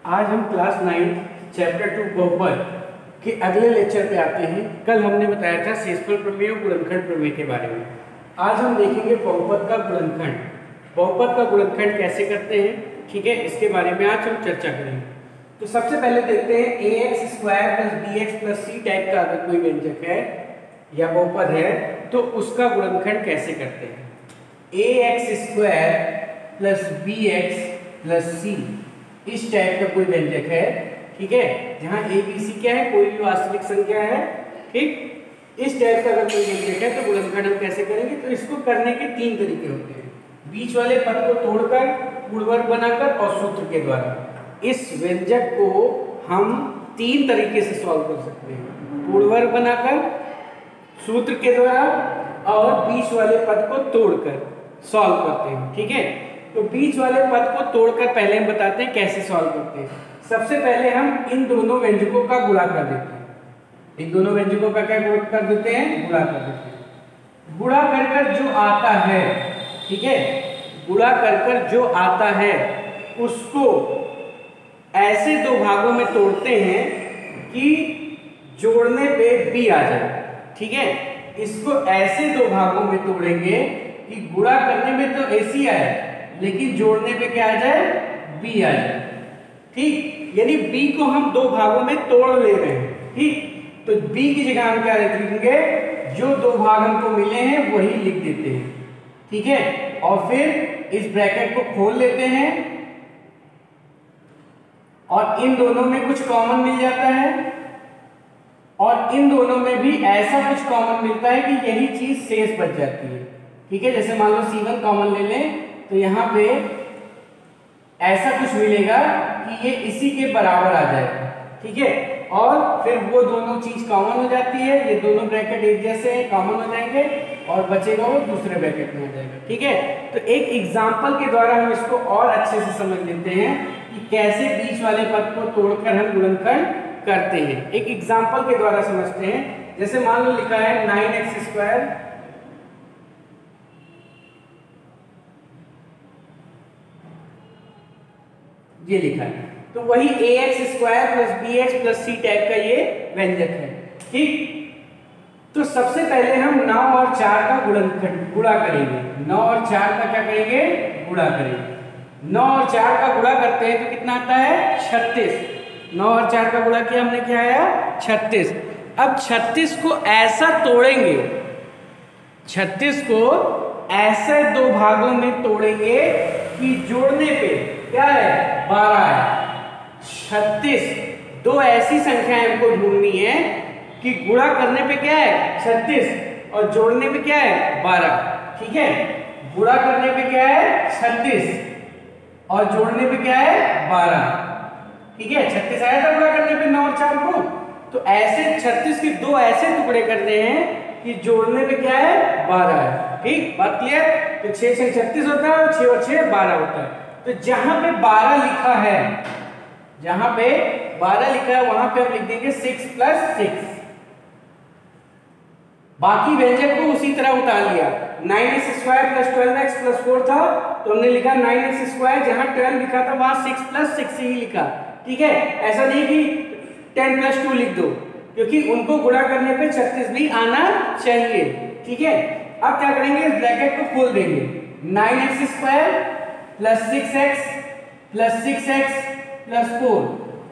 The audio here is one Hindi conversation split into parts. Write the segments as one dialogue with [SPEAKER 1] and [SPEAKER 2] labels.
[SPEAKER 1] आज हम क्लास 9 चैप्टर 2 बहुपद के अगले लेक्चर पे आते हैं। कल हमने बताया था शेषफल प्रमेय और गुणनखंड प्रमेय के बारे में। आज हम देखेंगे बहुपद का गुणनखंड। बहुपद का गुणनखंड कैसे करते हैं, ठीक है, इसके बारे में आज हम चर्चा करेंगे। तो सबसे पहले देखते हैं ax square plus bx plus c type का अगर कोई व्यंजक है या बहुपद है तो उसका गुणनखंड कैसे करते हैं। ax square plus bx plus c इस टाइप का कोई व्यंजक है, ठीक है, जहां a b c क्या है, कोई भी वास्तविक संख्या है, ठीक। इस टाइप का अगर कोई व्यंजक है तो गुणनखंड हम कैसे करेंगे। तो इसको करने के तीन तरीके होते हैं, बीच वाले पद को तोड़कर, पूर्ववर्ग बनाकर और सूत्र के द्वारा। इस व्यंजक को हम तीन तरीके से सॉल्व कर सकते हैं, पूर्ववर्ग बनाकर, सूत्र के द्वारा और बीच वाले पद को तोड़कर सॉल्व करते हैं, ठीक है। तो बीच वाले पद को तोड़कर पहले हम बताते हैं कैसे सॉल्व करते हैं। सबसे पहले हम इन दोनों व्यंजकों का गुणा कर देते हैं। इन दोनों व्यंजकों का क्या कर देते हैं, गुणा कर देते हैं। गुणा कर जो आता है, ठीक है, गुणा कर जो आता है उसको ऐसे दो भागों में तोड़ते हैं कि जोड़ने पे b आ जाए, ठीक है। इसको ऐसे दो भागों में तोड़ेंगे कि गुणा करने में तो ऐसी आए लेकिन जोड़ने पे क्या आ जाए, b आ जाए, ठीक। यानी b को हम दो भागों में तोड़ ले रहे हैं, ठीक। तो b की जगह हम क्या लिखेंगे, जो दो भाग हमको मिले हैं वही लिख देते हैं, ठीक है। और फिर इस ब्रैकेट को खोल लेते हैं और इन दोनों में कुछ कॉमन मिल जाता है और इन दोनों में भी ऐसा कुछ कॉमन मिलता है कि यही चीज शेष बच जाती है, ठीक है। जैसे मान लो C1 कॉमन ले लें तो यहाँ पे ऐसा कुछ मिलेगा कि ये इसी के बराबर आ जाएगा, ठीक है। और फिर वो दोनों चीज कॉमन हो जाती है, ये दोनों ब्रैकेट एक जैसे कॉमन हो जाएंगे और बचेगा वो दूसरे ब्रैकेट में आ जाएगा, ठीक है। तो एक एग्जांपल के द्वारा हम इसको और अच्छे से समझ लेते हैं कि कैसे बीच वाले पद को तोड़कर हम गुणनखंड करते हैं। एक एग्जांपल के द्वारा समझते हैं। जैसे मान लो लिखा है 9x स्क्वायर ये लिखा है, तो वही ax square plus bx plus c type का ये व्यंजक है, ठीक। तो सबसे पहले हम 9 और 4 का गुणा करेंगे। 9 और 4 का क्या करेंगे, गुणा करेंगे। 9 और 4 का गुणा करते हैं तो कितना आता है, 36। 9 और 4 का गुणा किया हमने, क्या आया, 36। अब 36 को ऐसा तोड़ेंगे, 36 को ऐसे दो भागों में तोड़ेंगे कि जोड़ने पे क्या है, 12 है। 36 दो ऐसी संख्याएं हमको ढूंढनी है कि गुणा करने पे क्या है 36 और जोड़ने पे क्या है 12, ठीक है। गुणा करने पे क्या है 36 और जोड़ने पे क्या है 12, ठीक है। 36 आया था गुणा करने पे 9 और 4 को, तो ऐसे 36 के दो ऐसे टुकड़े करने हैं कि जोड़ने पे क्या है 12 है, ठीक। बात क्लियर। तो 6 से 36 होता है और 6 और 6 12 होता है। तो जहां पे 12 लिखा है, जहां पे 12 लिखा है वहां पे हम लिख देंगे 6 प्लस 6। बाकी व्यंजक को उसी तरह उतार लिया। 9x square plus 12x plus 4 था तो हमने लिखा 9x स्क्वायर, जहां 12 लिखा था वहां 6 प्लस 6 ही लिखा, ठीक है। ऐसा नहीं कि 10 प्लस 2 लिख दो, क्योंकि उनको गुणा करने पे 36 भी आना चाहिए, ठीक है। अब क्या करेंगे, इस ब्रैकेट को खोल देंगे। 9x square plus 6x plus 6x plus 4।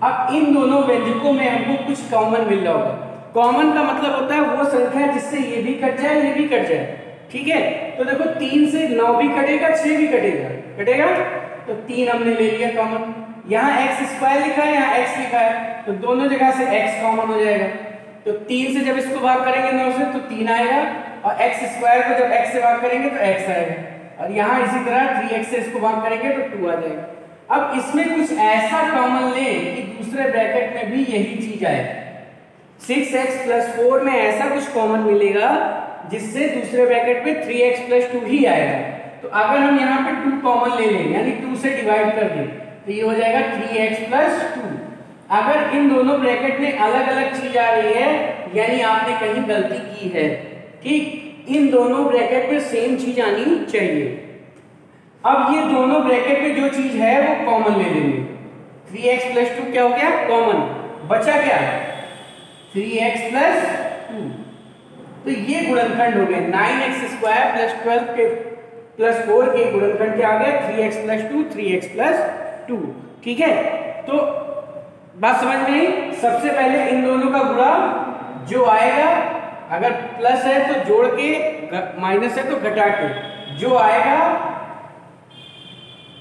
[SPEAKER 1] अब इन दोनों व्यंजकों में हमको कुछ कॉमन मिल रहा होगा। कॉमन का मतलब होता है वो संख्या जिससे ये भी कट जाए ये भी कट जाए, ठीक है। तो देखो 3 से 9 भी कटेगा, 6 भी कटेगा, तो 3 हमने ले लिया कॉमन। यहाँ x स्क्वायर लिखा है, यहाँ x लिखा है, तो दोनों जगह से x कॉमन हो जाएगा। तो 3 से जब इसको भाग करेंगे 9 से तो 3 आएगा और x स्क्वायर को जब x से भाग करेंगे तो x आएगा और यहाँ इसी तरह 3x से इसको भाग करेंगे तो 2 आ जाएगा। अब इसमें कुछ ऐसा कॉमन लें कि दूसरे ब्रैकेट में भी यही चीज आए। 6x प्लस 4 में ऐसा कुछ कॉमन मिलेगा जिससे दूसरे ब्रैकेट में 3x प्लस 2 ही आएगा। तो अगर हम यहाँ पे 2 कॉमन ले लें यानी 2 से डिवाइड कर दें तो ये हो जाएगा 3x प्लस 2। अगर इन दोनों ब्रैकेट में अलग अलग चीज आ रही है यानी आपने कहीं गलती की है, ठीक। इन दोनों ब्रैकेट में सेम चीज आनी चाहिए। अब ये दोनों ब्रैकेट में जो चीज है वो कॉमन ले लेंगे। 3x प्लस 2 क्या हो गया कॉमन, बचा क्या 3x प्लस 2। तो ये गुणनखंड हो गए 9x स्क्वायर प्लस 12 के प्लस 4 के गुणनखंड क्या आ गया 3x प्लस 2 3x प्लस 2। ठीक है, तो बात समझ में आई। सबसे पहले इन दोनों का गुणा जो आएगा, अगर प्लस है तो जोड़ के, माइनस है तो घटा के, जो आएगा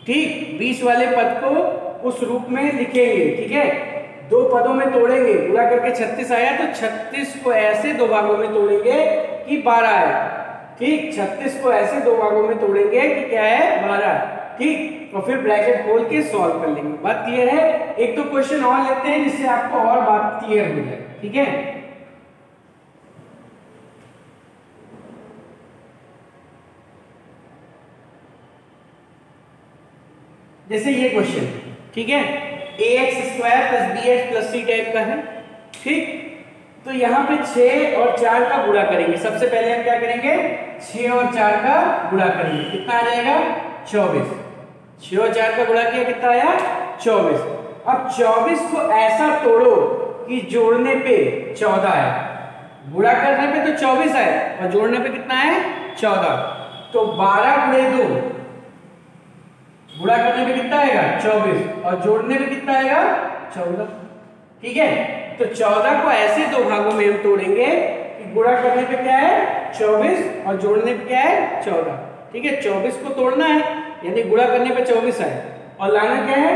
[SPEAKER 1] ठीक 20 वाले पद को उस रूप में लिखेंगे। ठीक है, दो पदों में तोड़ेंगे, गुणा करके 36 आया तो 36 को ऐसे दो भागों में तोड़ेंगे कि 12 है। ठीक, 36 को ऐसे दो भागों में तोड़ेंगे कि क्या है 12। ठीक, और फिर ब्रैकेट खोल के सॉल्व कर लेंगे। बात क्लियर है। एक तो क्वेश्चन और लेते हैं जिससे आपको और बात क्लियर हो जाए। ठीक है, जैसे ये क्वेश्चन, ठीक है, ax square plus bx plus c type का है। ठीक, तो यहाँ पे 6 और 4 का गुणा करेंगे। सबसे पहले हम क्या करेंगे 6 और 4 का गुणा करेंगे, कितना आ जाएगा 24। 6 और 4 का गुणा किया कितना आया 24। अब 24 को ऐसा तोड़ो कि जोड़ने पे 14 है, गुणा करने पे तो 24 है और जोड़ने पे कितना है 14। तो 12 गुणे 2, गुणा करने पे कितना आएगा 24 और जोड़ने पे कितना आएगा 14। ठीक है, तो 14 को ऐसे दो भागों में हम तोड़ेंगे कि गुणा करने पे क्या है 24 और जोड़ने पे क्या है 14। ठीक है, 24 को तोड़ना है यानी गुणा करने पे 24 है और लाना क्या है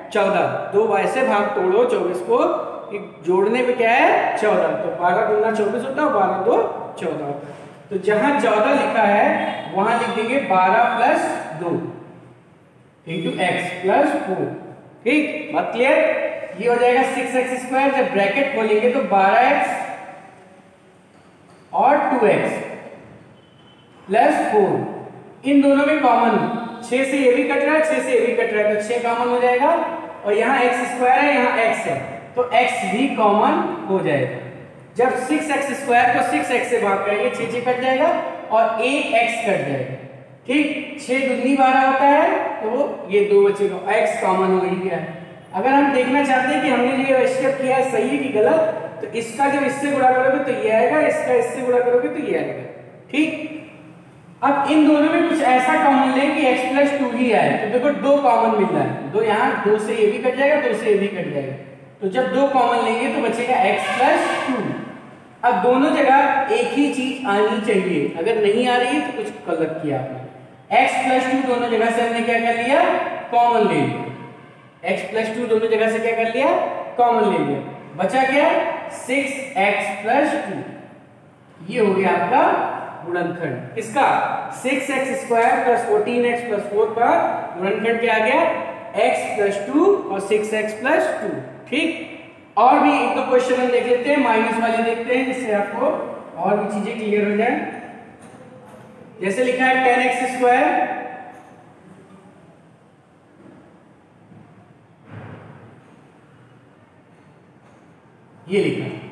[SPEAKER 1] 14। दो ऐसे भाग तोड़ो 24 को कि जोड़ने पे क्या है 14। तो 12 गुना 24 होता है, 12 दो 14 होता है। तो जहां 14 लिखा है वहां लिख देंगे 12 प्लस 2 इंटू एक्स प्लस 4। ठीक, बात क्लियर। ये हो जाएगा 6x स्क्वायर, जब ब्रैकेट खोलेंगे तो 12x और 2x प्लस 4। इन दोनों में कॉमन 6 से ये भी कट रहा है, 6 से ये भी कट रहा है, तो 6 कॉमन हो जाएगा और यहाँ x स्क्वायर है, यहाँ x है तो x भी कॉमन हो जाएगा। जब 6x स्क्वायर को 6x से भाग करेंगे 6 से कट जाएगा और एक x कट जाएगा। ठीक, 6 दूनी 12 होता है तो ये 2 बचेगा, x कॉमन हो गया है। अगर हम देखना चाहते हैं कि हमने जो स्टेप किया है सही है कि गलत, तो इसका जब इससे गुणा करोगे तो ये आएगा, इसका इससे गुणा करोगे तो ये आएगा। ठीक, अब इन दोनों में कुछ ऐसा कॉमन लें कि x प्लस 2 ही आए, तो देखो 2 कॉमन मिल रहा है, 2 यहाँ 2 से ये भी कट जाएगा, 2 से ये भी कट जाएगा, तो जब 2 कॉमन लेंगे तो बचेगा x प्लस 2। अब दोनों जगह एक ही चीज आनी चाहिए, अगर नहीं आ रही है तो कुछ गलत किया आपने। x प्लस 2 दोनों जगह से हमने क्या कर लिया कॉमन ले लिया, x प्लस 2 दोनों जगह से क्या कर लिया कॉमन ले लिया, बचा क्या 6x प्लस 2। ये हो गया आपका गुणनखंड। इसका 6x square plus 14x plus 4 का गुणनखंड क्या आ गया x प्लस 2 और 6x प्लस 2। ठीक, और भी एक दो क्वेश्चन हम देख लेते हैं, माइनस वाले देखते हैं जिससे आपको और भी चीजें क्लियर हो जाए। जैसे लिखा है 10x स्क्वायर ये लिखा है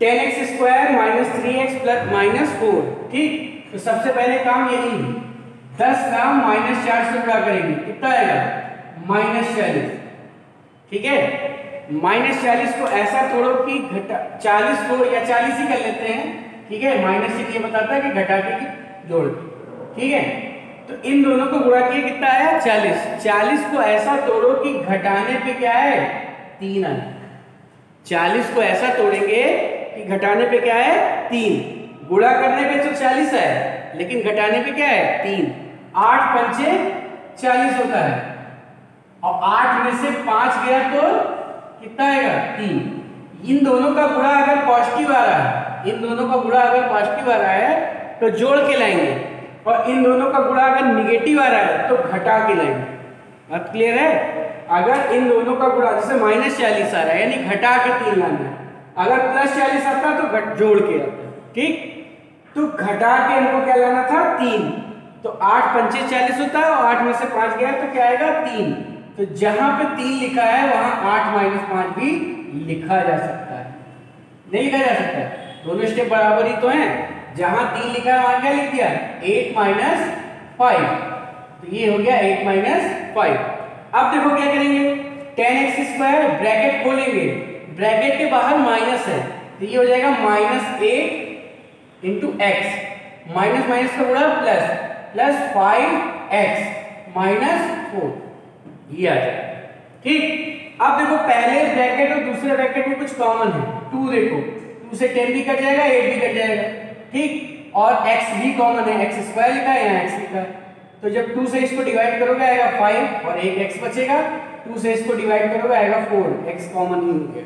[SPEAKER 1] 10x square minus 3x plus minus 4। ठीक, तो सबसे पहले काम यही 10 का माइनस 4 से गुणा करेंगे, कितना आएगा माइनस 40। ठीक है, माइनस 40 को ऐसा तोड़ो कि घटा 40 को या 40 ही कर लेते हैं। ठीक है, माइनस से ये बताता है कि घटा के जोड़ के। ठीक है, तो इन दोनों को गुणा किया कितना आया 40। 40 को ऐसा तोड़ो कि घटाने पे क्या है 3 आए। 40 को ऐसा तोड़ेंगे कि घटाने पे क्या है 3, गुणा करने पे तो 40 है लेकिन घटाने पे क्या है 3। 8 पंचे 40 होता है और 8 में से 5 गया तो कितना आएगा 3। इन दोनों का गुणा अगर पॉजिटिव आ रहा है, इन दोनों का गुणा अगर पॉजिटिव आ रहा है तो जोड़ के लाएंगे और इन दोनों का गुणा अगर निगेटिव आ रहा है तो घटा के लाएंगे। बात क्लियर है। अगर इन दोनों का गुणा जैसे माइनस 40 आ रहा है यानी घटा के 3 लाना है, अगर प्लस 40 आता तो जोड़ के आता। ठीक, तो घटा के इनको क्या लाना था 3, तो 8 पंचे 40 होता है और 8 में से 5 गया तो क्या आएगा 3। तो जहां पे 3 लिखा है वहां 8 माइनस 5 भी लिखा जा सकता है, नहीं लिखा जा सकता है, दोनों स्टेप बराबर ही तो हैं। जहां 3 लिखा है वहां क्या लिख दिया 8 माइनस 5, तो ये हो गया 8 माइनस 5। अब देखो क्या करेंगे, tan x स्क्वायर ब्रैकेट खोलेंगे, ब्रैकेट के बाहर माइनस है तो ये हो जाएगा -8 इंटू एक्स, माइनस माइनस का गुणा प्लस, प्लस 5x माइनस 4, ये आ जाएगा। ठीक, अब देखो पहले ब्रैकेट और दूसरे ब्रैकेट में कुछ कॉमन है, 2 देखो 2 से 10 भी कट जाएगा, 8 भी कट जाएगा। ठीक, और x भी कॉमन है, x स्क्वायर लिखा है यहाँ x लिखा है, तो जब 2 से इसको डिवाइड करोगे आएगा 5 और एक x बचेगा, 2 से इसको डिवाइड करोगे आएगा 4, x कॉमन ही हो गया।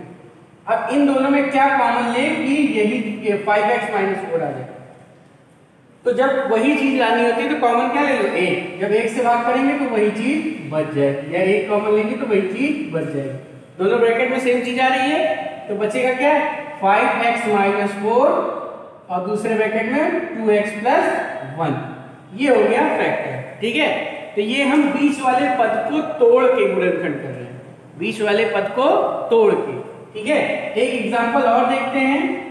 [SPEAKER 1] अब इन दोनों में क्या कॉमन ले कि यही 5x माइनस 4 आ जाए, तो जब वही चीज लानी होती है तो कॉमन क्या ले लो, 1, जब 1 से भाग करेंगे तो वही चीज बच जाएगी, या 1 कॉमन लेंगे तो वही चीज बच जाएगी। दोनों ब्रैकेट में सेम चीज आ रही है तो बचेगा क्या, 5x माइनस 4 और दूसरे ब्रैकेट में 2x प्लस 1, ये हो गया फैक्टर। ठीक है, तो ये हम बीच वाले पद को तोड़ के गुणनखंड कर रहे हैं, बीच वाले पद को तोड़ के। ठीक है, एक एग्जांपल और देखते हैं।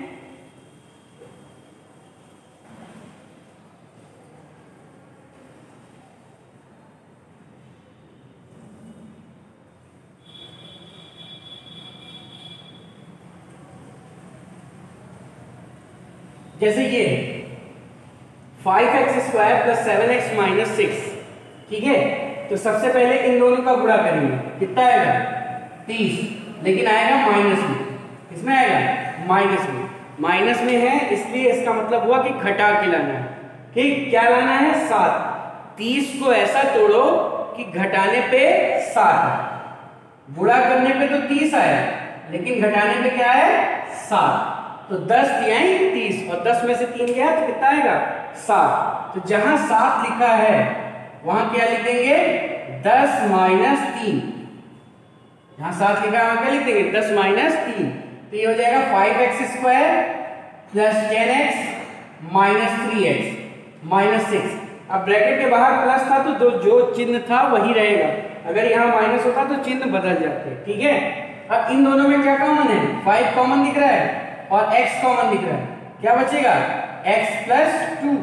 [SPEAKER 1] जैसे ये 5x square plus 7x minus 6। ठीक है, तो सबसे पहले इन दोनों का गुणा करेंगे, कितना आएगा 30, लेकिन आएगा माइनस में, किसमें आएगा माइनस में, माइनस में है इसलिए इसका मतलब हुआ कि घटा के लाना है। ठीक, क्या लाना है 7, 30 को ऐसा तोड़ो कि घटाने पे 7 है, गुणा करने पे तो 30 आया लेकिन घटाने पे क्या है 7, तो 10 तिहाई 30 और 10 में से 3 गया तो कितना आएगा 7, तो जहां 7 लिखा है वहां क्या लिखेंगे 10 माइनस 3, जहां 7 लिखा है वहां क्या लिख देंगे 10 माइनस 3, तो ये हो जाएगा 5x square plus 10x minus 3x minus 6। अब ब्रैकेट के बाहर प्लस था तो जो चिन्ह था वही रहेगा, अगर यहाँ माइनस होता तो चिन्ह बदल जाते। ठीक है, अब इन दोनों में क्या कॉमन है, 5 कॉमन दिख रहा है और x कॉमन दिख रहा है, क्या बचेगा x प्लस 2।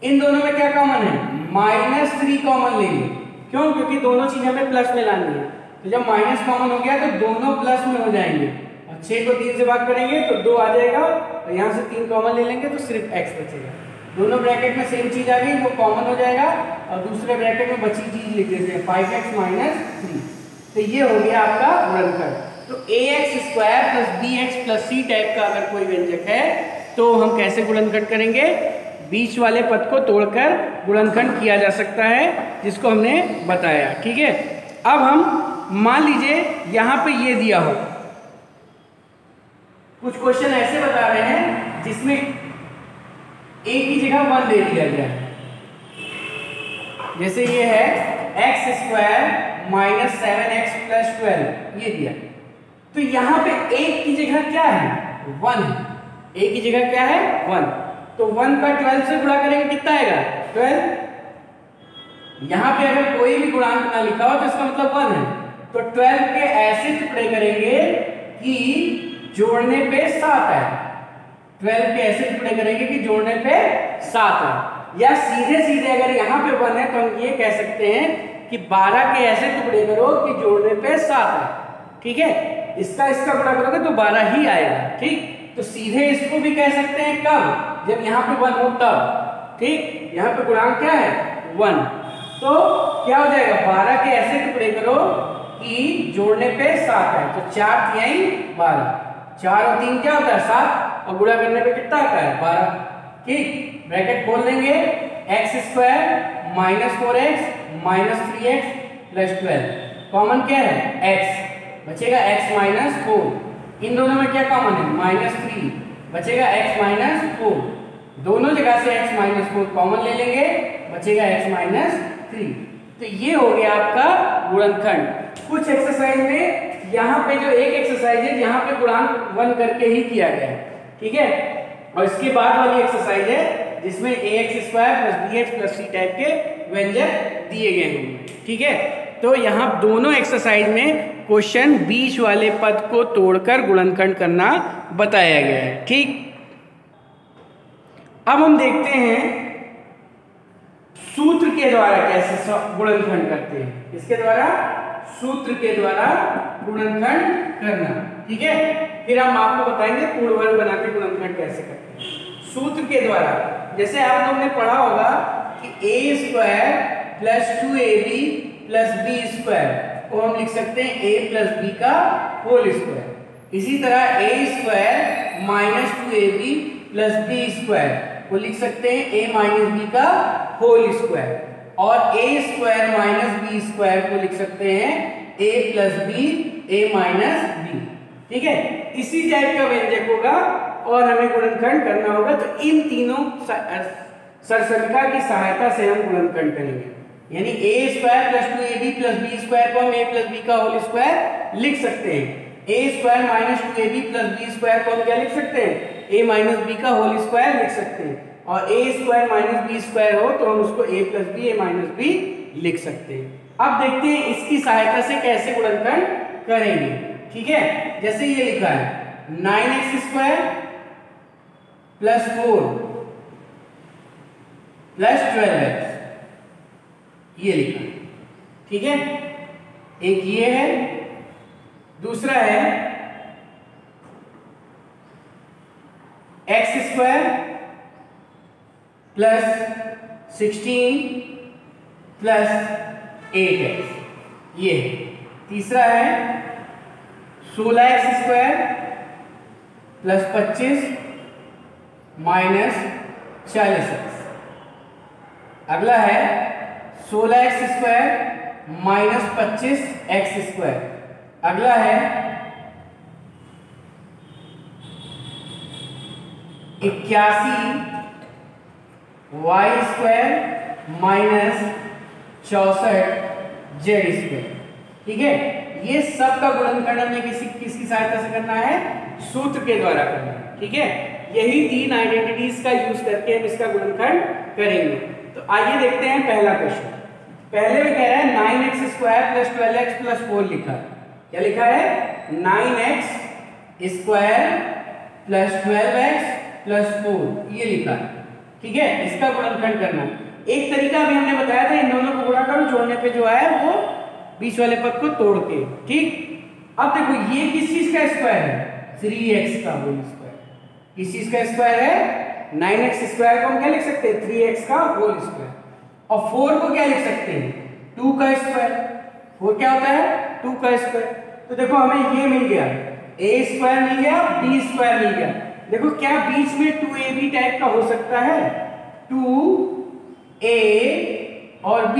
[SPEAKER 1] इन दोनों में क्या कॉमन है, माइनस 3 कॉमन लेंगे, क्यों, क्योंकि दोनों चीजें हमें प्लस में लानी है, तो जब माइनस कॉमन हो गया तो दोनों प्लस में हो जाएंगे, और 6 को 3 से भाग करेंगे तो 2 आ जाएगा, और यहाँ से 3 कॉमन ले लेंगे तो सिर्फ x बचेगा। दोनों ब्रैकेट में सेम चीज आ गई, वो कॉमन हो जाएगा, और दूसरे ब्रैकेट में बची चीज लिख देते हैं 5x माइनस 3, तो ये हो गया आपका गुणनखंड। तो ax square plus bx plus c type का अगर कोई व्यंजक है तो हम कैसे गुणनखंड करेंगे, बीच वाले पद को तोड़कर गुणनखंड किया जा सकता है, जिसको हमने बताया। ठीक है, अब हम मान लीजिए यहां पे ये दिया हो, कुछ क्वेश्चन ऐसे बता रहे हैं जिसमें a की जगह 1 दे दिया गया है, जैसे ये है x square minus 7x plus 12 ये दिया, तो यहां पे 1 की जगह क्या है 1 है, a की जगह क्या है 1, तो 1 का 12 से गुणा करेंगे कितना आएगा 12। यहां पे अगर कोई भी गुणांक ना लिखा हो तो इसका मतलब 1 है, तो 12 के ऐसे टुकड़े करेंगे कि जोड़ने पे 7 आए, 12 के ऐसे टुकड़े करेंगे कि जोड़ने पे 7 आए, या सीधे सीधे अगर यहाँ पे 1 है तो हम ये कह सकते हैं कि 12 के ऐसे टुकड़े करो कि जोड़ने पे 7 आए। ठीक है, इसका गुणा करोगे तो 12 ही आएगा। ठीक, तो सीधे इसको भी कह सकते हैं कब, जब यहाँ पे 1 हो तब। ठीक, यहाँ पे गुणांक क्या है 1, तो क्या हो जाएगा 12 के ऐसे टुकड़े करो कि जोड़ने पे 7 है, तो 4 तिहाई 12, 4 और 3 क्या होता है 7, और गुणा करने पे कितना आता है 12। ठीक, ब्रैकेट खोल देंगे, x square minus 4x minus 3x plus 12, common क्या है x, बचेगा x माइनस 4, इन दोनों में क्या कॉमन है माइनस 3, बचेगा x माइनस 4, दोनों जगह से x माइनस 4 कॉमन ले लेंगे, बचेगा x माइनस 3। तो ये हो गया आपका गुणनखंड। कुछ एक्सरसाइज में यहाँ पे जो एक एक्सरसाइज है यहाँ पे गुणांक 1 करके ही किया गया है। ठीक है, और इसके बाद वाली एक्सरसाइज है जिसमें ax square plus bx plus c type के व्यंजक दिए गए हैं। ठीक है, तो यहाँ दोनों एक्सरसाइज में क्वेश्चन बीच वाले पद को तोड़कर गुणनखंड करना बताया गया है। ठीक, अब हम देखते हैं सूत्र के द्वारा कैसे गुणनखंड करते हैं, इसके द्वारा सूत्र के द्वारा गुणनखंड करना। ठीक है, फिर हम आपको बताएंगे पूर्ण वर्ग बना के गुणनखंड कैसे करते हैं सूत्र के द्वारा। जैसे आप लोगों ने पढ़ा होगा कि a square plus 2ab plus B square को हम लिख सकते हैं a प्लस बी का होल स्क्वायर। इसी तरह a square minus 2ab plus B square को लिख सकते हैं a माइनस बी का होल स्क्वायर, और a square minus B square को लिख सकते हैं a plus B a minus B. ठीक है, इसी टाइप का व्यंजक होगा और हमें गुणनखंड करना होगा। तो इन तीनों सरसंख्या की सहायता से हम गुणनखंड करेंगे, यानी a square plus 2ab plus B square को हम a प्लस बी का होल स्क्वायर लिख सकते हैं। a square minus 2ab plus B square को हम क्या लिख सकते हैं, a माइनस बी का होल स्क्वायर लिख सकते हैं। और a square minus B square हो तो हम उसको a plus B a minus B लिख सकते हैं। अब देखते हैं इसकी सहायता से कैसे गुणनखंड करेंगे। ठीक है, जैसे ये लिखा है 9x square plus 4 plus 12x, ये लिखा है। ठीक है, एक ये है, दूसरा है x square plus 16 plus 8x, ये है। तीसरा है 16x square plus 25 minus 40x। अगला है 16x square minus 25x square. अगला है 81 y square minus 64 z square. ठीक है, ये सब का गुणनखंड हमें किसकी सहायता से करना है, सूत्र के द्वारा करना है। ठीक है, यही तीन आइडेंटिटीज का यूज करके हम इसका गुणनखंड करेंगे। तो आइए देखते हैं पहला क्वेश्चन। पहले में कह रहा है 9x square plus 12x plus 4 लिखा है। क्या लिखा है, 9x square plus 12x plus 4, ये लिखा है। ठीक है, इसका गुणनखंड करना। एक तरीका भी हमने बताया था, इन दोनों को गुणा करो, जोड़ने पे जो आया वो बीच वाले पद को तोड़ के। ठीक, अब देखो ये किस चीज का स्क्वायर है, 3x का होल स्क्वायर। किस चीज का स्क्वायर है, 9x स्क्वायर को हम क्या लिख सकते हैं, 3x का होल स्क्वायर। और 4 को क्या लिख सकते हैं, 2 का स्क्वायर। 4 क्या होता है, 2 का स्क्वायर। तो देखो हमें ये मिल गया, a स्क्वायर मिल गया, b स्क्वायर मिल गया। देखो क्या बीच में 2ab टाइप का हो सकता है, 2a और b,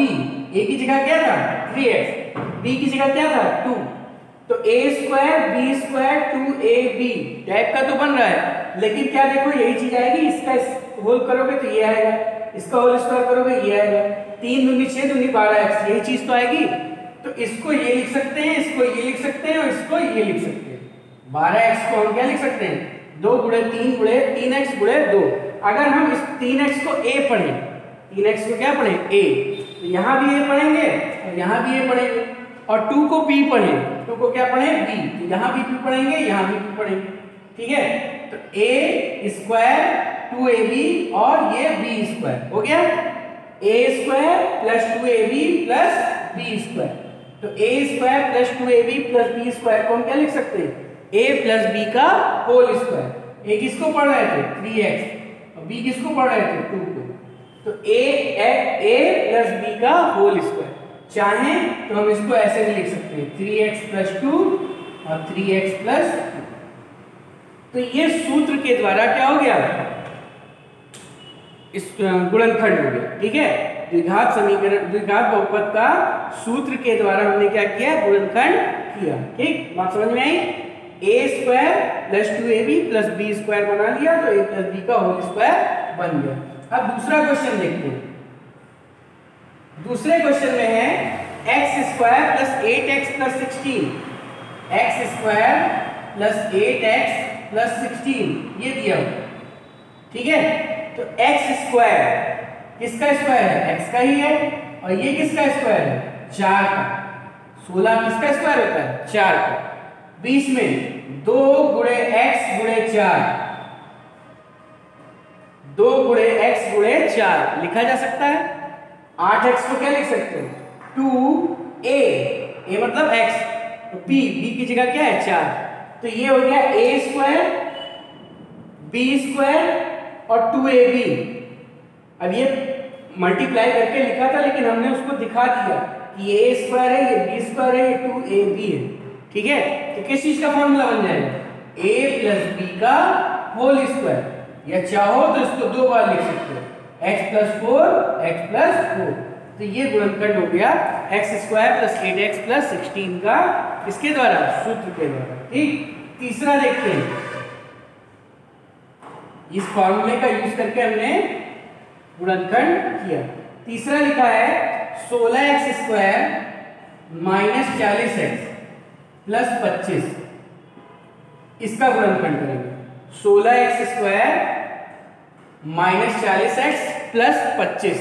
[SPEAKER 1] a की जगह क्या था 3x, b की जगह क्या था 2, तो a square b square 2ab type का तो बन रहा है। लेकिन क्या देखो यही चीज आएगी, इसका होल करोगे तो ये आएगा, इसका होल स्क्वायर करोगे ये आएगा, 3 दूनी 6 दूनी 12x, यही चीज तो आएगी। तो इसको ये लिख सकते हैं, इसको ये लिख सकते हैं और इसको ये लिख सकते हैं। 12x को हम क्या लिख सकते हैं, 2 गुणे 3 गुणे 3x गुणे 2। अगर हम इस 3x को a पढ़ें, 3x को क्या पढ़ें a, तो यहाँ भी a पढ़ेंगे और यहाँ भी a पढ़ेंगे। और 2 को b पढ़ें, 2 को क्या पढ़ें b, तो यहाँ भी b पढ़ेंगे, यहाँ भी b पढ़ेंगे। ठीक है, तो a स्क्वायर 2ab और ये b स्क्वायर हो गया, a square plus 2ab plus b square. तो a square plus 2ab plus b square को हम क्या लिख सकते हैं, a प्लस b का होल स्क्वायर। a किसको पढ़ रहे थे 3x और b किसको पढ़ रहे थे 2 को, तो a प्लस b का होल स्क्वायर। चाहे तो हम इसको ऐसे भी लिख सकते हैं 3x प्लस 2 और 3x प्लस 2। तो ये सूत्र के द्वारा क्या हो गया, इस गुणनखंड हो गया। ठीक है, द्विघात समीकरण, द्विघात बहुपद का सूत्र के द्वारा हमने क्या किया, गुणनखंड किया। ठीक, बात समझ में आई। a square plus 2ab plus b square बना लिया, तो a प्लस b का होल स्क्वायर बन गया। अब दूसरा क्वेश्चन देखते हैं। दूसरे क्वेश्चन में है x square plus 8x plus 16, x square plus 8x plus 16 ये दिया हुआ। ठीक है, तो x स्क्वायर किसका स्क्वायर है, x का ही है, और ये किसका स्क्वायर है 4 का। 16 किसका स्क्वायर होता है 4 का। बीच में 2 गुणे x गुणे 4, 2 गुणे x गुणे 4 लिखा जा सकता है। 8x को क्या लिख सकते हो 2a, a मतलब x, तो b की जगह क्या है 4, तो ये हो गया a स्क्वायर b स्क्वायर और 2ab। अब ये मल्टीप्लाई करके लिखा था लेकिन हमने उसको दिखा दिया कि ये a स्क्वायर है, ये b स्क्वायर है, ये 2ab है। ठीक है, तो किस चीज का फॉर्मूला बन जाएगा a प्लस b का होल स्क्वायर, या चाहो तो इसको दो बार लिख सकते हो x प्लस 4 x प्लस 4। तो ये गुणनखंड हो गया x square plus 8x plus 16 का, इसके द्वारा सूत्र के द्वारा। ठीक, तीसरा देखते हैं, इस फॉर्मूले का यूज करके हमने गुणनखंड किया। तीसरा लिखा है 16x square minus 40x plus 25, इसका गुणनखंड करेंगे। 16x square minus 40x plus 25,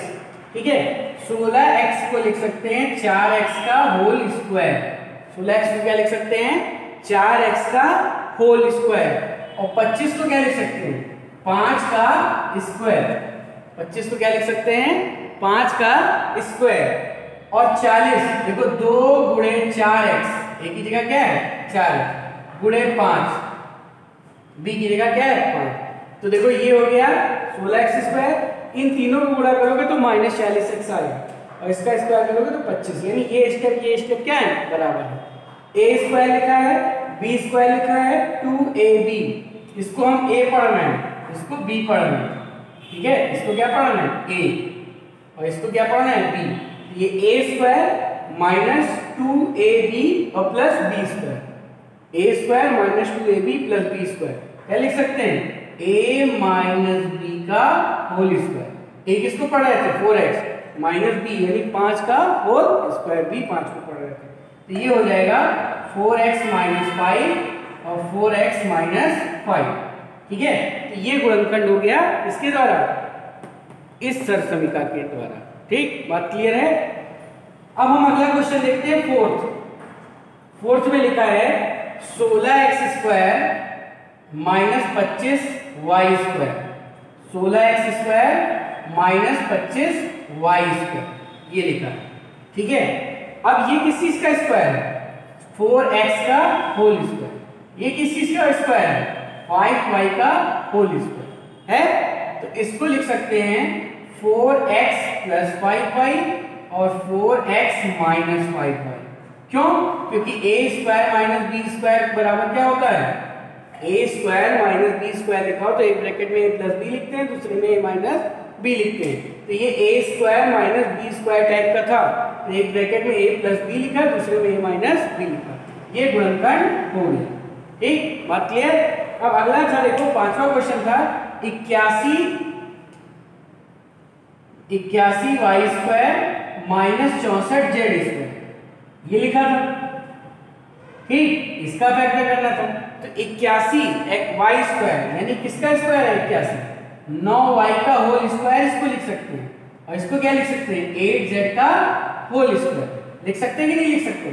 [SPEAKER 1] ठीक है। 16x को लिख सकते हैं 4x का होल स्क्वायर, 16x को क्या लिख सकते हैं 4x का होल स्क्वायर, और 25 को क्या लिख सकते हैं 5 का स्क्वायर, 25 को क्या लिख सकते हैं 5 का स्क्वायर, और 40 देखो 2 गुणे 4x, a की जगह क्या है 4 गुणे 5, b की जगह क्या है 5, तो देखो ये हो गया 16x स्क्वायर, इन तीनों को गुणा करोगे तो माइनस 40x आएगा, और इसका स्क्वायर करोगे तो 25, यानी ये स्टेप क्या है बराबर है। a स्क्वायर लिखा है, b स्क्वायर लिखा है 2ab, इसको हम a पढ़ना है, इसको b पढ़ना है, ठीक है। इसको क्या पढ़ना है a, और इसको क्या पढ़ना है b। ये a स्क्वायर माइनस 2ab और plus b square, a square minus 2ab plus b square, क्या लिख सकते हैं a माइनस b का होल स्क्वायर। a किसको पढ़ रहे थे 4x माइनस b यानी 5 का होल स्क्वायर, b 5 को पढ़ रहे थे, तो ये हो जाएगा 4x माइनस 5 और 4x माइनस 5, ठीक है। तो ये गुणनखंड हो गया इसके द्वारा, इस सरसमीका के द्वारा। ठीक, बात क्लियर है। अब हम अगला क्वेश्चन देखते हैं फोर्थ में लिखा है 16x square minus 25y square, 16x square minus 25y square, ये लिखा है, ठीक है। अब ये किस चीज का स्क्वायर है 4x का होल स्क्वायर, ये किस चीज का स्क्वायर है 5y का होल स्क्वायर है, तो इसको लिख सकते हैं 4x प्लस 5y और 4x माइनस 5y। क्यों? क्योंकि a square minus b square बराबर क्या होता है a square minus b square लिखा हो तो एक ब्रैकेट में a प्लस b लिखते हैं, दूसरे में a माइनस b लिखते हैं, तो ये a square minus b square type का था, तो एक ब्रैकेट में a प्लस b लिखा, दूसरे में a माइनस b लिखा, ये गुणनखंड हो गया। ठीक, बात क्लियर। अब अगला था देखो, पांचवा क्वेश्चन था 81y square minus 64z square, ये लिखा था, ठीक, इसका फैक्टर करना था, तो 81 y स्क्वायर यानी किसका स्क्वायर है 81, 9y का होल स्क्वायर, इसको लिख सकते हैं, और इसको क्या लिख सकते हैं 8z का होल स्क्वायर, लिख सकते हैं कि नहीं लिख सकते,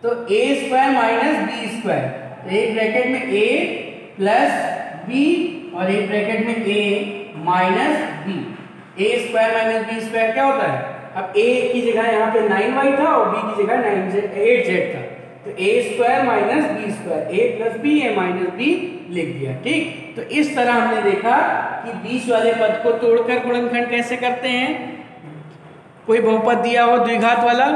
[SPEAKER 1] तो a square minus b square, तो एक ब्रैकेट में a प्लस b और एक ब्रैकेट में a minus b, a square minus b square क्या होता है, अब a की जगह यहाँ पे 9y था और b की जगह 8z था, तो a square minus b square, a plus b a minus b लिख दिया। ठीक, तो इस तरह हमने देखा कि बीच वाले पद को तोड़कर गुणनखंड कैसे करते हैं, कोई बहुपद दिया हो द्विघात वाला,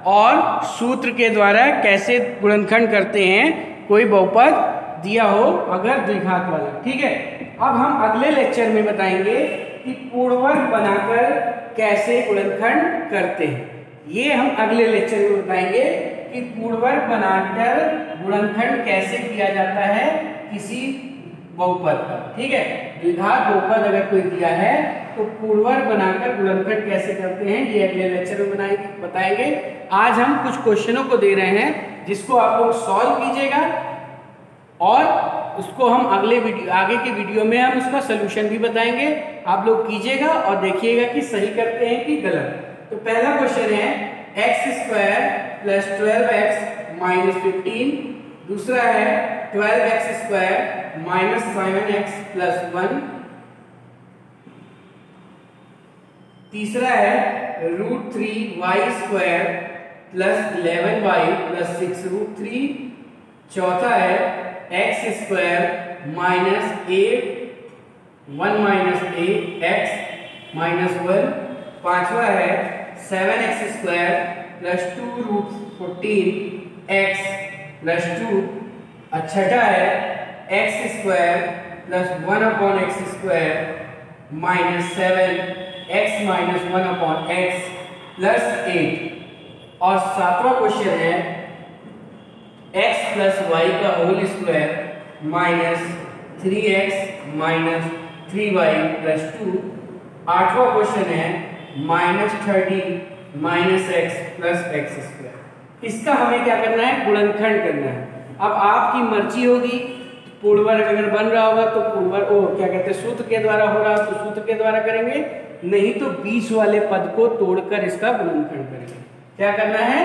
[SPEAKER 1] और सूत्र के द्वारा कैसे गुणनखंड करते हैं कोई बहुपद दिया हो अगर द्विघात वाला। ठीक है, अब हम अगले लेक्चर में बताएंगे कि पूर्णवर्ग बनाकर कैसे गुणनखंड करते हैं, ये हम अगले लेक्चर में बताएंगे कि पूर्णवर्ग बनाकर गुणनखंड कैसे किया जाता है किसी बहुपद का। ठीक है, द्विघात बहुपद अगर कोई दिया है तो पूर्णवर्ग बनाकर गुणनखंड कैसे करते हैं ये अगले लेक्चर में बताएंगे। आज हम कुछ क्वेश्चनों को दे रहे हैं जिसको आप लोग सॉल्व कीजिएगा, और उसको हम आगे के वीडियो में हम उसका सोल्यूशन भी बताएंगे, आप लोग कीजिएगा और देखिएगा कि सही करते हैं कि गलत। तो पहला क्वेश्चन है x square plus 12x minus 15, दूसरा है 12x square minus 7x plus 1, तीसरा है √3y² प्लस 11y प्लस 6 √3। चौथा है x² minus 8 1 minus 8x minus 1। पांचवा है 7x² प्लस 2√14x प्लस 2। छठा है x² plus 1/x² minus 7x minus 1/x plus 8। और सातवां क्वेश्चन है x प्लस y का whole square minus 3x minus 3y plus 2। आठवां क्वेश्चन है -30 माइनस x प्लस x²। इसका हमें क्या करना है, गुणनखंड करना है। अब आपकी मर्जी होगी, पूर्णवर्ग अगर बन रहा होगा तो पूर्णवर्ग क्या कहते हैं सूत्र के द्वारा हो रहा तो सूत्र के द्वारा करेंगे, नहीं तो बीच वाले पद को तोड़कर इसका गुणनखंड करेंगे। क्या करना है,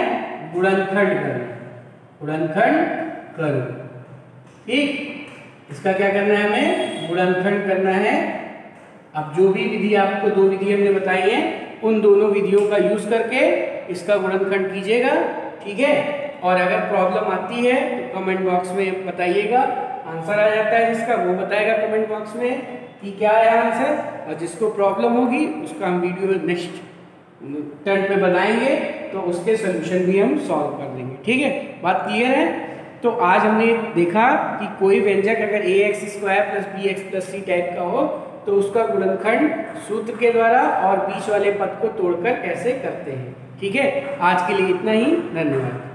[SPEAKER 1] गुणनखंड करना, गुणनखंड करो। ठीक, इसका क्या करना है, हमें गुणनखंड करना है। अब जो भी विधि आपको दो विधि हमने बताई है उन दोनों विधियों का यूज करके इसका गुणनखंड कीजिएगा। ठीक है, और अगर प्रॉब्लम आती है तो कमेंट बॉक्स में बताइएगा। आंसर आ जाता है जिसका वो बताएगा कमेंट बॉक्स में कि क्या है आंसर, और जिसको प्रॉब्लम होगी उसका हम वीडियो नेक्स्ट टर्न पे बनाएंगे तो उसके सोल्यूशन भी हम सॉल्व कर देंगे। ठीक है, बात क्लियर है। तो आज हमने देखा कि कोई व्यंजक अगर ax² plus bx plus c type का हो तो उसका गुणनखंड सूत्र के द्वारा और बीच वाले पद को तोड़कर कैसे करते हैं। ठीक है, आज के लिए इतना ही, धन्यवाद।